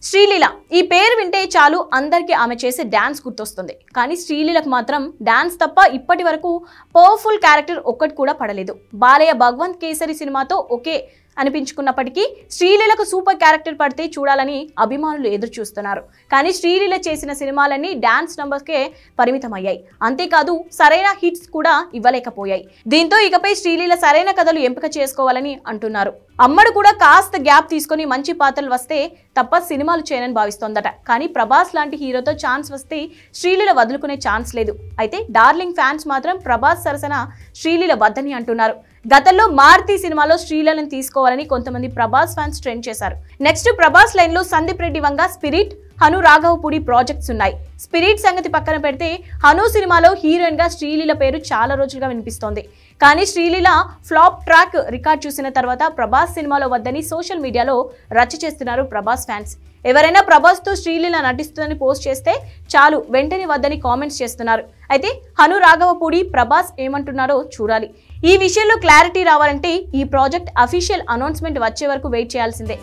శ్రీలీల ఈ పేరు వింటే చాలు అందరికీ ఆమె చేసే డాన్స్ గుర్తొస్తుంది. కానీ శ్రీలీలకు మాత్రం డాన్స్ తప్ప ఇప్పటి వరకు పవర్ఫుల్ క్యారెక్టర్ ఒక్కటి కూడా పడలేదు. బాలయ్య భగవంత్ కేసరి సినిమాతో ఒకే అనిపించుకున్నప్పటికీ శ్రీలీలకు సూపర్ క్యారెక్టర్ పడితే చూడాలని అభిమానులు ఎదురు చూస్తున్నారు. కానీ శ్రీలీల చేసిన సినిమాలన్నీ డాన్స్ నంబర్స్కే పరిమితమయ్యాయి. అంతేకాదు సరైన హిట్స్ కూడా ఇవ్వలేకపోయాయి. దీంతో ఇకపై శ్రీలీల సరైన కథలు ఎంపిక చేసుకోవాలని అంటున్నారు. అమ్మడు కూడా కాస్త గ్యాప్ తీసుకొని మంచి పాత్రలు వస్తే తప్ప సినిమాలు చేయనని భావిస్తోందట. కానీ ప్రభాస్ లాంటి హీరోతో ఛాన్స్ వస్తే శ్రీలీల వదులుకునే ఛాన్స్ లేదు. అయితే డార్లింగ్ ఫ్యాన్స్ మాత్రం ప్రభాస్ సరసన శ్రీలీల వద్దని అంటున్నారు. గతంలో మారుతి సినిమాలో శ్రీలీలను తీసుకోవాలని కొంతమంది ప్రభాస్ ఫ్యాన్స్ ట్రెండ్ చేశారు. నెక్స్ట్ ప్రభాస్ లైన్ లో సందీప్ రెడ్డి వంగ, స్పిరిట్, హను రాఘవపూడి ప్రాజెక్ట్స్ ఉన్నాయి. స్పిరిట్ సంగతి పక్కన పెడితే హను సినిమాలో హీరోయిన్ గా శ్రీలీల పేరు చాలా రోజులుగా వినిపిస్తోంది. కానీ శ్రీలీల ఫ్లాప్ ట్రాక్ రికార్డ్ చూసిన తర్వాత ప్రభాస్ సినిమాలో వద్దని సోషల్ మీడియాలో రచ్చ చేస్తున్నారు ప్రభాస్ ఫ్యాన్స్. ఎవరైనా ప్రభాస్ తో శ్రీలీల నటిస్తుందని పోస్ట్ చేస్తే చాలు వెంటనే వద్దని కామెంట్స్ చేస్తున్నారు. అయితే హను రాఘవపూడి ప్రభాస్ ఏమంటున్నారో చూడాలి. ఈ విషయంలో క్లారిటీ రావాలంటే ఈ ప్రాజెక్ట్ అఫీషియల్ అనౌన్స్మెంట్ వచ్చే వరకు వెయిట్ చేయాల్సిందే.